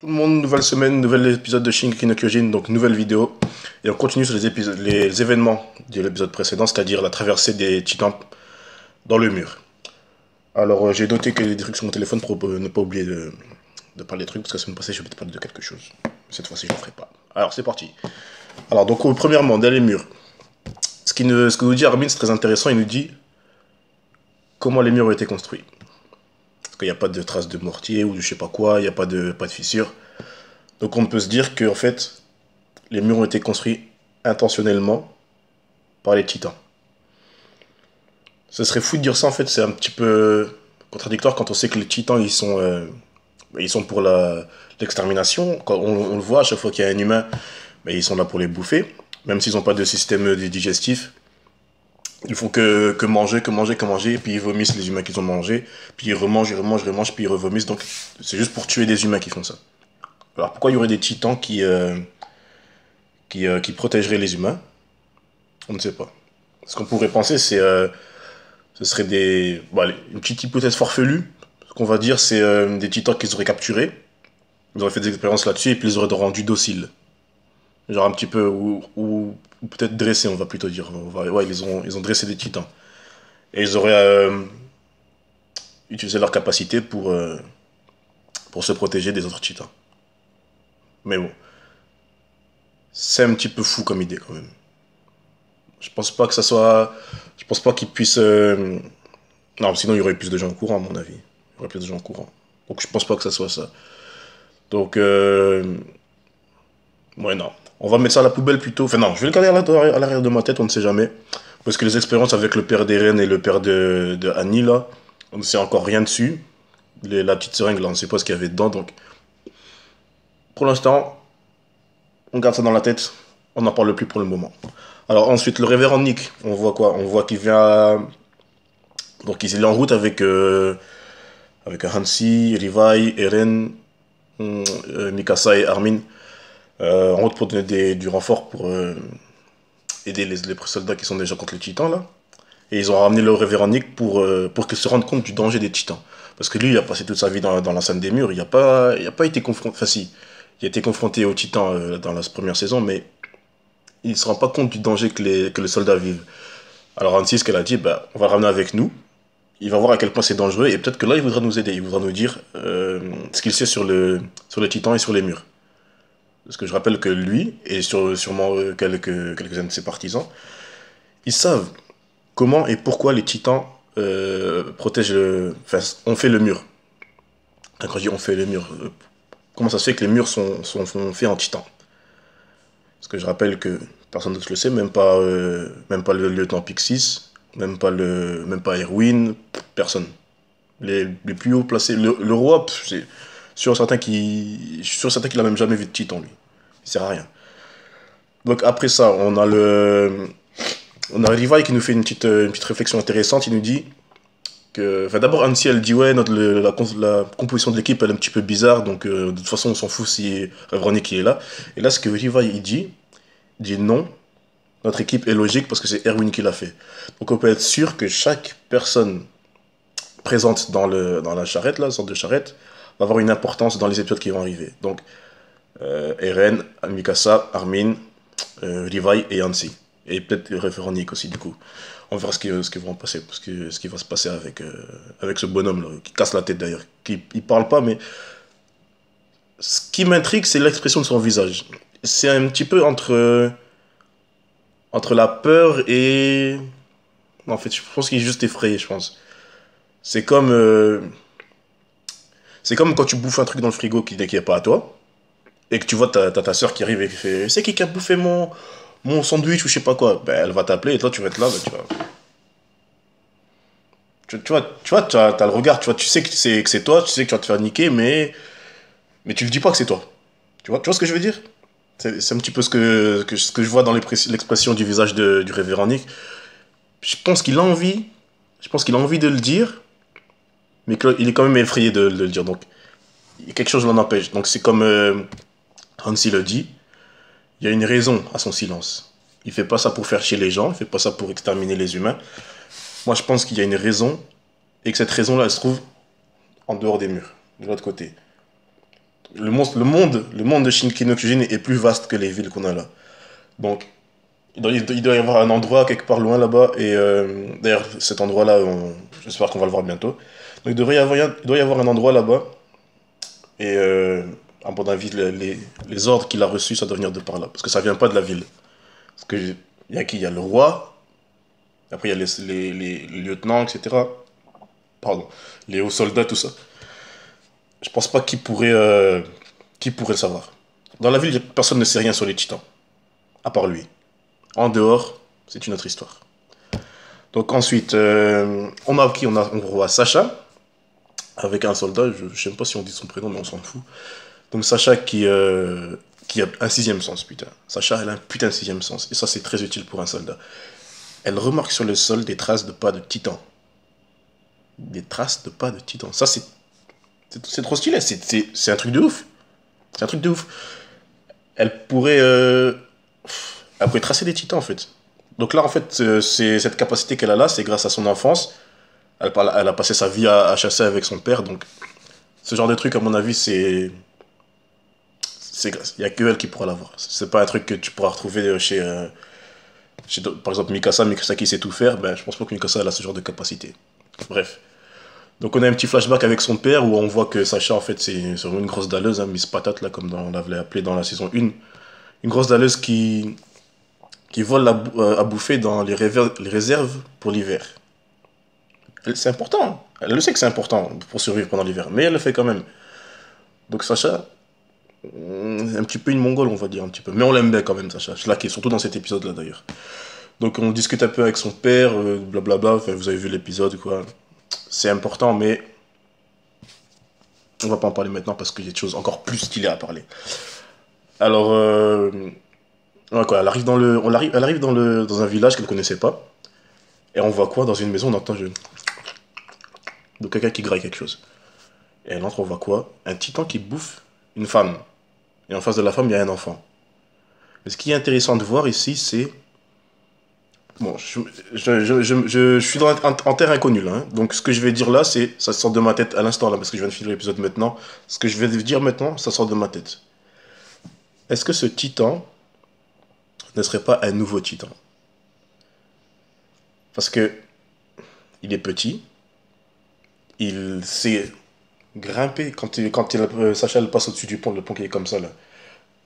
Tout le monde, nouvelle semaine, nouvel épisode de Shingeki no Kyojin, donc nouvelle vidéo. Et on continue sur les événements de l'épisode précédent, c'est-à-dire la traversée des titans dans le mur. Alors j'ai noté que les trucs sur mon téléphone pour ne pas oublier de parler des trucs, parce que la semaine passée j'ai oublié de parler de quelque chose. Cette fois-ci je ne le ferai pas. Alors c'est parti. Alors donc premièrement, dans les murs. Ce que nous dit Armin c'est très intéressant, il nous dit comment les murs ont été construits. Parce qu'il n'y a pas de traces de mortier ou de je sais pas quoi, il n'y a pas de fissure. Donc on peut se dire que en fait, les murs ont été construits intentionnellement par les titans. Ce serait fou de dire ça en fait, c'est un petit peu contradictoire quand on sait que les titans ils sont pour l'extermination. Quand on le voit à chaque fois qu'il y a un humain, ils sont là pour les bouffer. Même s'ils n'ont pas de système digestif, ils font que manger, et puis ils vomissent les humains qu'ils ont mangés, puis ils remangent, puis ils revomissent. Donc c'est juste pour tuer des humains qui font ça. Alors pourquoi il y aurait des titans qui protégeraient les humains? On ne sait pas. Ce qu'on pourrait penser, ce serait une petite hypothèse farfelue. Ce qu'on va dire, c'est des titans qu'ils auraient capturés. Ils auraient fait des expériences là-dessus et puis ils auraient rendus dociles. Genre un petit peu, ou peut-être dressés, on va plutôt dire. Ouais, ils ont dressé des titans. Et ils auraient utilisé leur capacité pour se protéger des autres titans. Mais bon, c'est un petit peu fou comme idée quand même. Je pense pas que ça soit. Je pense pas qu'ils puissent. Non, sinon il y aurait plus de gens au courant, à mon avis. Il y aurait plus de gens au courant. Donc je pense pas que ça soit ça. Donc, ouais, non. On va mettre ça à la poubelle plutôt. Enfin, non, je vais le garder à l'arrière de ma tête, on ne sait jamais. Parce que les expériences avec le père d'Eren et le père de Annie, là, on ne sait encore rien dessus. La petite seringue, là, on ne sait pas ce qu'il y avait dedans. Donc, pour l'instant, on garde ça dans la tête. On n'en parle plus pour le moment. Alors, ensuite, le révérend Nick, on voit quoi? On voit qu'il vient. Donc, il est en route avec Hansi, Levi, Eren, Mikasa et Armin. En route pour donner du renfort pour aider les soldats qui sont déjà contre les titans là. Et ils ont ramené le révérend Nick pour qu'il se rende compte du danger des titans. Parce que lui, il a passé toute sa vie dans la scène des murs, il n'a pas été confronté. Enfin, si, il a été confronté aux titans dans la première saison, mais il ne se rend pas compte du danger que les soldats vivent. Alors, Hansi, ce qu'elle a dit, on va le ramener avec nous. Il va voir à quel point c'est dangereux et peut-être que là, il voudra nous aider. Il voudra nous dire ce qu'il sait sur les titans et sur les murs. Parce que je rappelle que lui, et sûrement quelques-uns de ses partisans, ils savent comment et pourquoi les titans protègent enfin, on fait le mur. Quand je dis on fait le mur, comment ça se fait que les murs sont faits en titan? Parce que je rappelle que personne d'autre le sait, même pas le lieutenant Pixis, même pas Erwin, personne. Les plus hauts placés, le roi, c'est je suis sûr certain qu'il a même jamais vu de titan lui. Il sert à rien. Donc après ça, on a Levi qui nous fait une petite réflexion intéressante. Il nous dit que, enfin d'abord Hansi elle dit ouais la composition de l'équipe elle est un petit peu bizarre donc de toute façon on s'en fout si Ronnie qui est là. Et là ce que Levi il dit non, notre équipe est logique parce que c'est Erwin qui l'a fait. Donc on peut être sûr que chaque personne présente dans la charrette là, sorte de charrette, va avoir une importance dans les épisodes qui vont arriver. Donc Eren, Mikasa, Armin, Levi et Hansi. Et peut-être le référent Nick aussi, du coup. On verra ce qui va ce qui va se passer avec ce bonhomme-là, qui casse la tête d'ailleurs. Il parle pas, mais ce qui m'intrigue, c'est l'expression de son visage. C'est un petit peu entre la peur et. En fait, je pense qu'il est juste effrayé, je pense. C'est comme. C'est comme quand tu bouffes un truc dans le frigo qui n'est pas à toi, et que tu vois ta soeur qui arrive et qui fait c'est qui a bouffé mon sandwich ou je sais pas quoi. Ben, elle va t'appeler et toi tu vas être là, ben, t'as le regard, tu vois, tu sais que c'est toi, tu sais que tu vas te faire niquer, mais tu le dis pas que c'est toi. Tu vois ce que je veux dire? C'est un petit peu ce que je vois dans l'expression du visage du révérend Nick. Je pense qu'il a envie, je pense qu'il a envie de le dire, mais qu'il est quand même effrayé de le dire. Donc, quelque chose l'en empêche. Donc, c'est comme Hansi le dit, il y a une raison à son silence. Il fait pas ça pour faire chier les gens, il fait pas ça pour exterminer les humains. Moi, je pense qu'il y a une raison, et que cette raison-là, elle se trouve en dehors des murs, de l'autre côté. le monde de Shinki no Kyojin est plus vaste que les villes qu'on a là. Donc, il doit y avoir un endroit quelque part loin là-bas. Et d'ailleurs, cet endroit-là, j'espère qu'on va le voir bientôt. Donc, il doit y avoir un endroit là-bas. Et à mon avis, les ordres qu'il a reçus, ça doit venir de par là. Parce que ça vient pas de la ville. Parce que il y a qui? Il y a le roi. Après, il y a les lieutenants, etc. Pardon. Les hauts soldats, tout ça. Je pense pas qui pourrait le savoir. Dans la ville, personne ne sait rien sur les titans. À part lui. En dehors, c'est une autre histoire. Donc ensuite, on a qui? On voit Sacha, avec un soldat, je ne sais même pas si on dit son prénom, mais on s'en fout. Donc Sacha qui a un sixième sens, putain. Sacha, elle a un putain de sixième sens. Et ça, c'est très utile pour un soldat. Elle remarque sur le sol des traces de pas de titan. Des traces de pas de titan. Ça, c'est trop stylé. C'est un truc de ouf. C'est un truc de ouf. Elle pourrait, euh, elle pourrait tracer des titans, en fait. Donc là, en fait, c'est cette capacité qu'elle a là, c'est grâce à son enfance. Elle a passé sa vie à chasser avec son père. Donc, ce genre de truc, à mon avis, il n'y a que elle qui pourra l'avoir. C'est pas un truc que tu pourras retrouver par exemple, Mikasa qui sait tout faire. Ben, je pense pas que Mikasa elle a ce genre de capacité. Bref. Donc on a un petit flashback avec son père où on voit que Sacha, en fait, c'est vraiment une grosse dalleuse, hein, Miss Patate, là, comme on l'avait appelé dans la saison 1. Une grosse dalleuse qui vole à bouffer dans les réserves pour l'hiver. C'est important. Elle le sait que c'est important pour survivre pendant l'hiver, mais elle le fait quand même. Donc Sacha, un petit peu une mongole, on va dire, un petit peu. Mais on l'aime bien quand même, Sacha. Je l'ai surtout dans cet épisode-là, d'ailleurs. Donc on discute un peu avec son père, blablabla, enfin, vous avez vu l'épisode, quoi. C'est important, mais on va pas en parler maintenant parce qu'il y a des choses encore plus stylées à parler. Alors, ouais, quoi, elle arrive dans un village qu'elle connaissait pas. Et on voit quoi? Dans une maison, on entend donc quelqu'un qui graille quelque chose. Et elle entre, on voit quoi? Un titan qui bouffe une femme. Et en face de la femme, il y a un enfant. Mais ce qui est intéressant de voir ici, c'est... Bon, je suis en terre inconnue là, hein. Donc ce que je vais dire là, ça sort de ma tête à l'instant là, parce que je viens de finir l'épisode maintenant. Ce que je vais dire maintenant, ça sort de ma tête. Est-ce que ce titan ne serait pas un nouveau titan? Parce que il est petit, il sait grimper. Sacha elle passe au-dessus du pont, le pont qui est comme ça là.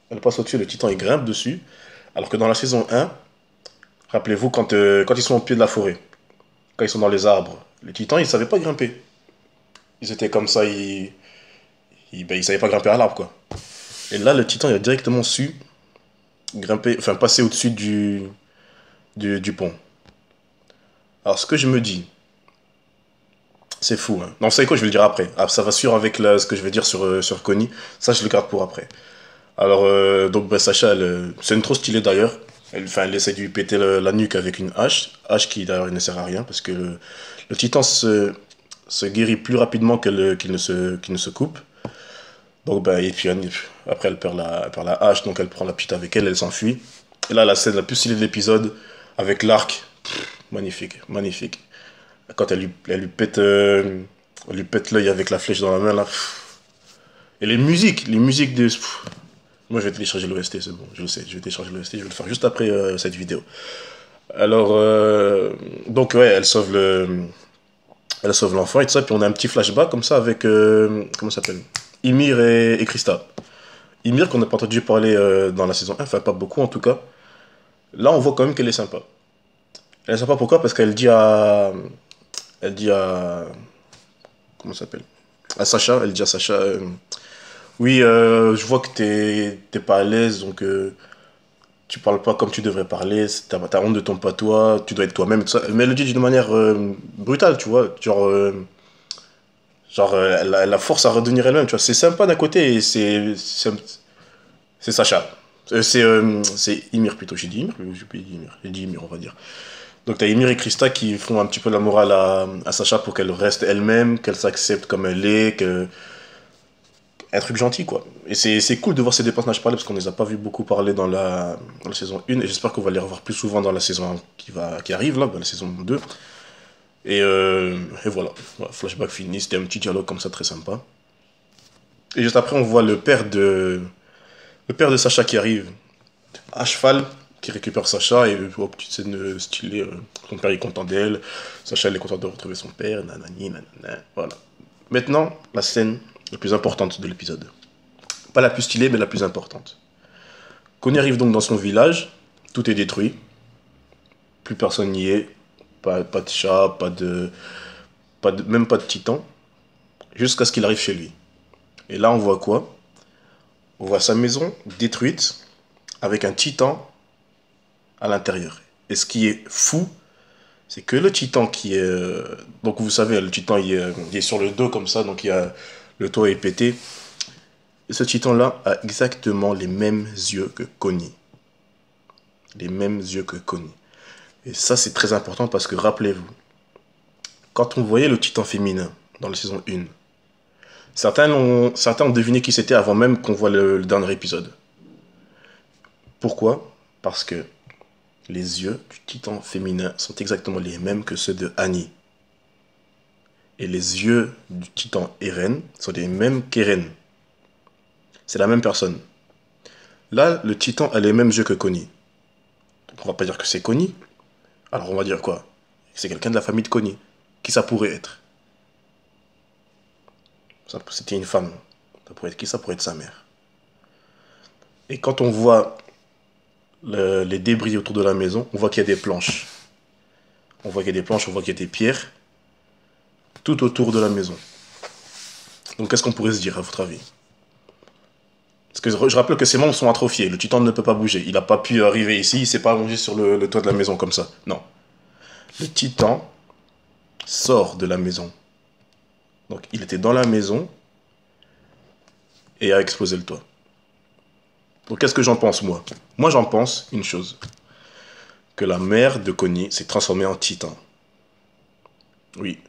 Elle passe au-dessus, le titan il grimpe dessus. Alors que dans la saison 1, rappelez-vous quand ils sont au pied de la forêt, quand ils sont dans les arbres, les titans ils savaient pas grimper. Ils étaient comme ça, ils savaient pas grimper à l'arbre quoi. Et là le titan il a directement su grimper, enfin passer au-dessus du pont. Alors ce que je me dis, c'est fou, hein. Non, vous savez quoi, je vais le dire après. Ah, ça va sûr avec ce que je vais dire sur Connie. Ça, je le garde pour après. Alors, donc, bah, Sacha, c'est une trop stylée d'ailleurs. Elle essaie de lui péter la nuque avec une hache. Hache qui d'ailleurs ne sert à rien parce que le titan se guérit plus rapidement qu'il ne se coupe. Donc, bah, et puis après, elle perd la hache, donc elle prend la petite avec elle s'enfuit. Et là, la scène la plus stylée de l'épisode, avec l'arc. Magnifique, magnifique. Quand elle lui pète l'œil avec la flèche dans la main, là. Et les musiques de... Moi, je vais télécharger l'OST, c'est bon, je le sais. Je vais télécharger l'OST, je vais le faire juste après cette vidéo. Alors, donc, ouais, elle sauve l'enfant et tout ça. Puis on a un petit flashback comme ça avec... comment ça s'appelle? Ymir et Krista. Ymir, qu'on n'a pas entendu parler dans la saison 1, enfin, pas beaucoup en tout cas. Là, on voit quand même qu'elle est sympa. Elle est sympa pourquoi? Parce qu'elle dit à... Elle dit à... Comment ça s'appelle? À Sacha, elle dit à Sacha... oui, je vois que t'es pas à l'aise, donc tu parles pas comme tu devrais parler, t'as honte de ton patois, tu dois être toi-même, et tout ça. Mais elle le dit d'une manière brutale, tu vois. Genre, elle la force à redevenir elle-même, tu vois. C'est sympa d'un côté et c'est Sacha. C'est Ymir plutôt, j'ai dit Ymir, j'ai dit Ymir, on va dire. Donc t'as Ymir et Krista qui font un petit peu la morale à Sacha pour qu'elle reste elle-même, qu'elle s'accepte comme elle est, un truc gentil quoi. Et c'est cool de voir ces deux personnages parler parce qu'on les a pas vus beaucoup parler dans la saison 1 et j'espère qu'on va les revoir plus souvent dans la saison qui arrive là, dans la saison 2. Et voilà. Voilà, flashback fini, c'était un petit dialogue comme ça très sympa. Et juste après, on voit le père de Sacha qui arrive à cheval, qui récupère Sacha, et oh, petite scène stylée, son père est content d'elle, Sacha elle est contente de retrouver son père, nanani, nanana, voilà. Maintenant, la scène la plus importante de l'épisode. Pas la plus stylée, mais la plus importante. Connie arrive donc dans son village, tout est détruit, plus personne n'y est, pas de chat, même pas de titan, jusqu'à ce qu'il arrive chez lui. Et là, on voit quoi? On voit sa maison détruite, avec un titan à l'intérieur. Et ce qui est fou, c'est que le titan qui est... donc vous savez, le titan il est sur le dos comme ça, donc le toit est pété. Et ce titan-là a exactement les mêmes yeux que Connie. Les mêmes yeux que Connie. Et ça, c'est très important parce que rappelez-vous, quand on voyait le titan féminin dans la saison 1, certains ont deviné qui c'était avant même qu'on voit le dernier épisode. Pourquoi? Parce que les yeux du titan féminin sont exactement les mêmes que ceux de Annie. Et les yeux du titan Eren sont les mêmes qu'Eren. C'est la même personne. Là, le titan a les mêmes yeux que Connie. Donc on va pas dire que c'est Connie. Alors on va dire quoi? C'est quelqu'un de la famille de Connie. Qui ça pourrait être? C'était une femme. Ça pourrait être qui? Ça pourrait être sa mère. Et quand on voit les débris autour de la maison, on voit qu'il y a des planches. On voit qu'il y a des planches, on voit qu'il y a des pierres. Tout autour de la maison. Donc qu'est-ce qu'on pourrait se dire à votre avis? Parce que je rappelle que ses membres sont atrophiés. Le titan ne peut pas bouger. Il n'a pas pu arriver ici. Il ne s'est pas allongé sur le toit de la maison comme ça. Non. Le titan sort de la maison. Donc il était dans la maison et a explosé le toit. Donc qu'est-ce que j'en pense moi? Moi j'en pense une chose. Que la mère de Connie s'est transformée en titan. Oui.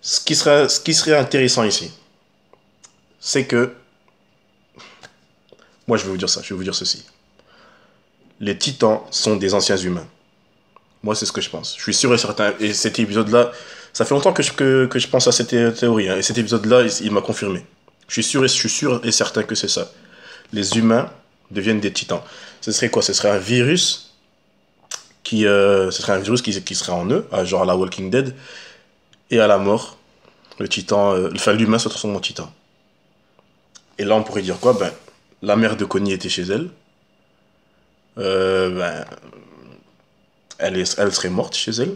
Ce qui serait intéressant ici, c'est que... Moi je vais vous dire ça, je vais vous dire ceci. Les titans sont des anciens humains. Moi c'est ce que je pense. Je suis sûr et certain. Et cet épisode-là, ça fait longtemps que je pense à cette théorie. Hein, et cet épisode-là, il m'a confirmé. Je suis sûr et certain que c'est ça. Les humains deviennent des titans. Ce serait quoi? Ce serait un virus qui serait en eux, genre à la Walking Dead. Et à la mort, l'humain se transforme en titan. Et là on pourrait dire quoi? Ben, la mère de Connie était chez elle. Ben, elle serait morte chez elle.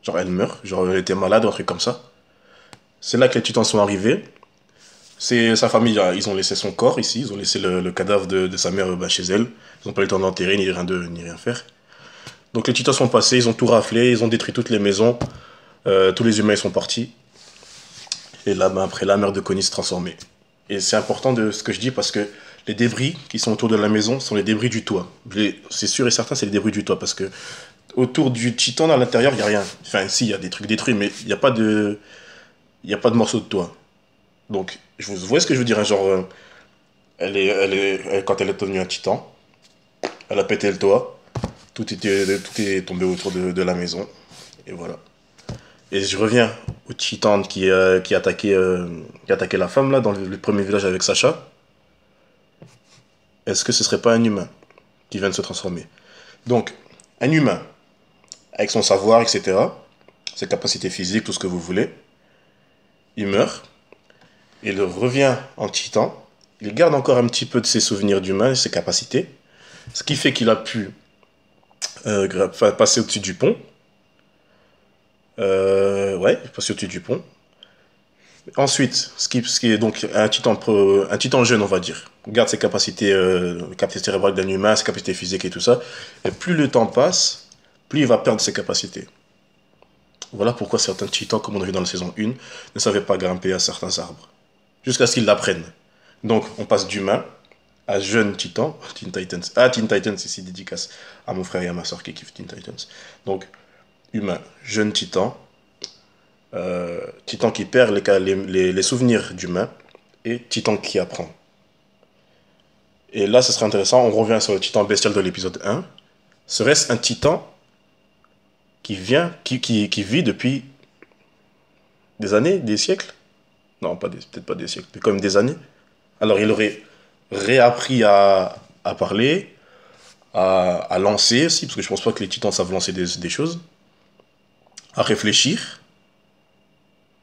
Genre elle meurt, genre elle était malade ou un truc comme ça. C'est là que les titans sont arrivés. C'est sa famille, ils ont laissé son corps ici, ils ont laissé le cadavre de sa mère chez elle. Ils n'ont pas eu le temps d'enterrer ni rien faire. Donc les titans sont passés, ils ont tout raflé, ils ont détruit toutes les maisons. Tous les humains ils sont partis. Et là, ben, après, la mère de Connie s'est transformée. Et c'est important de ce que je dis parce que les débris qui sont autour de la maison sont les débris du toit. C'est sûr et certain, c'est les débris du toit parce que autour du titan, à l'intérieur, il n'y a rien. Enfin, si, il y a des trucs détruits, mais il n'y a pas de morceaux de toit. Donc, vous voyez ce que je veux dire, hein, genre, quand elle est devenue un titan, elle a pété le toit, tout est tombé autour de la maison, et voilà. Et je reviens au titan qui attaquait la femme, là, dans le premier village avec Sacha. Est-ce que ce serait pas un humain qui vient de se transformer? Donc, un humain, avec son savoir, etc., ses capacités physiques, tout ce que vous voulez, il meurt, il revient en titan, il garde encore un petit peu de ses souvenirs d'humain et ses capacités, ce qui fait qu'il a pu passer au-dessus du pont. Ouais, passer au-dessus du pont. Ensuite, ce qui est donc un titan jeune, on va dire, garde ses capacités cérébrales d'un humain, ses capacités physiques et tout ça, et plus le temps passe, plus il va perdre ses capacités. Voilà pourquoi certains titans, comme on a vu dans la saison 1, ne savaient pas grimper à certains arbres. Jusqu'à ce qu'ils l'apprennent. Donc, on passe d'humain à jeune titan, Teen Titans. Ah, Teen Titans, ici, dédicace à mon frère et à ma soeur qui kiffent Teen Titans. Donc, humain, jeune titan, titan qui perd les souvenirs d'humain, et titan qui apprend. Et là, ce serait intéressant, on revient sur le titan bestial de l'épisode 1. Serait-ce un titan qui vit depuis des années, des siècles? Non, peut-être pas des siècles, mais quand même des années. Alors il aurait réappris à parler, à lancer aussi, parce que je pense pas que les titans savent lancer des choses, à réfléchir.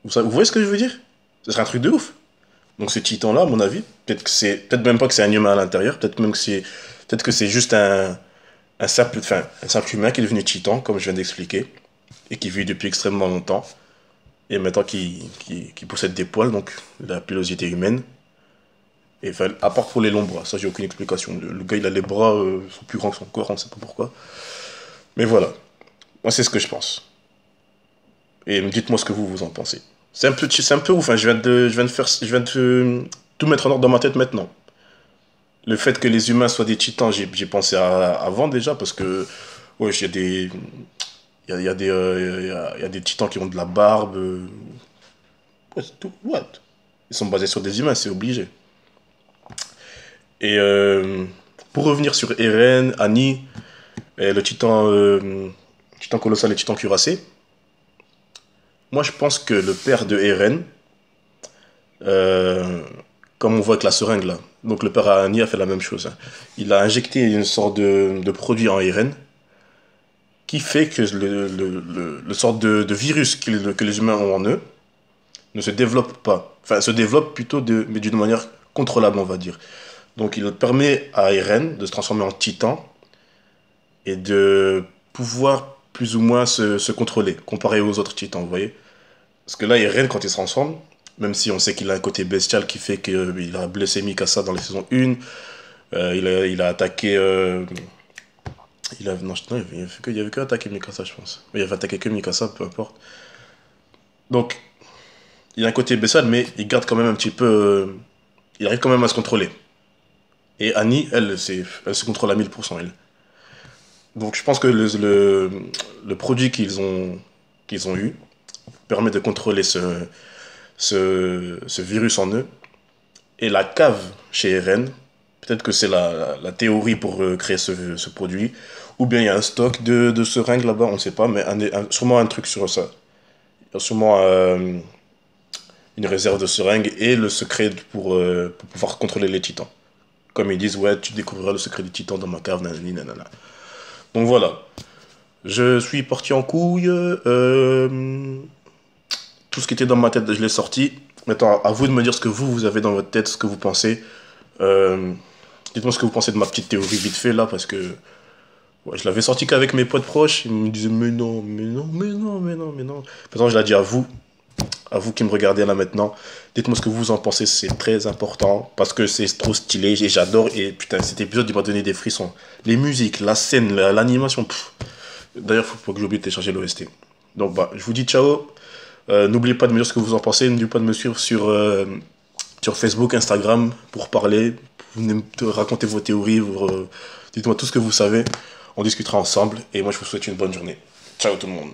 Vous voyez ce que je veux dire? Ce serait un truc de ouf. Donc ce titan-là, à mon avis, peut-être même pas que c'est un humain à l'intérieur, peut-être que c'est juste un simple humain qui est devenu titan, comme je viens d'expliquer, et qui vit depuis extrêmement longtemps, et maintenant qui possède des poils, donc la pilosité humaine. Et enfin, à part pour les longs bras, ça j'ai aucune explication. Le gars il a les bras sont plus grands que son corps, on ne sait pas pourquoi. Mais voilà, moi c'est ce que je pense. Et dites-moi ce que vous en pensez. C'est un peu ouf, hein. Je viens de tout mettre en ordre dans ma tête maintenant. Le fait que les humains soient des titans, j'ai pensé avant déjà, parce que, ouais, il y a des, il y a des, il y a des titans qui ont de la barbe. Ouais, c'est tout, what? Ils sont basés sur des humains, c'est obligé. Et pour revenir sur Eren, Annie, et le titan colossal et le titan cuirassé, moi je pense que le père de Eren, euh, comme on voit avec la seringue là, donc le père Annie a fait la même chose, hein. Il a injecté une sorte de produit en Eren qui fait que le sorte de virus que les humains ont en eux ne se développe pas. Enfin, se développe plutôt mais d'une manière contrôlable, on va dire. Donc il permet à Eren de se transformer en titan et de pouvoir plus ou moins se contrôler, comparé aux autres titans, vous voyez. Parce que là, Eren, quand il se transforme, même si on sait qu'il a un côté bestial qui fait qu'il a blessé Mikasa dans la saison 1, il a attaqué... non, il avait que attaqué Mikasa, je pense. Il avait attaqué que Mikasa, peu importe. Donc, il a un côté bestial, mais il garde quand même un petit peu... il arrive quand même à se contrôler. Et Annie, elle se contrôle à 1000%, elle. Donc je pense que le produit qu'ils ont eu permet de contrôler ce virus en eux. Et la cave chez Eren, peut-être que c'est la théorie pour créer ce produit, ou bien il y a un stock de seringues là-bas, on ne sait pas, mais sûrement un truc sur ça. Il y a sûrement une réserve de seringues et le secret pour pouvoir contrôler les titans. Comme ils disent, ouais, tu découvriras le secret des titans dans ma cave, nanani, nanana. Donc voilà, je suis parti en couille, tout ce qui était dans ma tête, je l'ai sorti. Maintenant, à vous de me dire ce que vous avez dans votre tête, ce que vous pensez. Euh, Dites-moi ce que vous pensez de ma petite théorie vite fait là, parce que ouais, je l'avais sorti qu'avec mes potes proches, ils me disaient mais non, mais non, mais non, mais non, mais non. Maintenant, je l'ai dit à vous qui me regardez là maintenant. Dites-moi ce que vous en pensez, c'est très important, parce que c'est trop stylé, et j'adore, et putain, cet épisode, il m'a donné des frissons. Les musiques, la scène, l'animation, d'ailleurs, faut pas que j'oublie de télécharger l'OST. Donc, bah, je vous dis ciao. N'oubliez pas de me dire ce que vous en pensez. N'oubliez pas de me suivre sur Facebook, Instagram pour parler. Vous venez me raconter vos théories. Dites-moi tout ce que vous savez. On discutera ensemble. Et moi, je vous souhaite une bonne journée. Ciao tout le monde.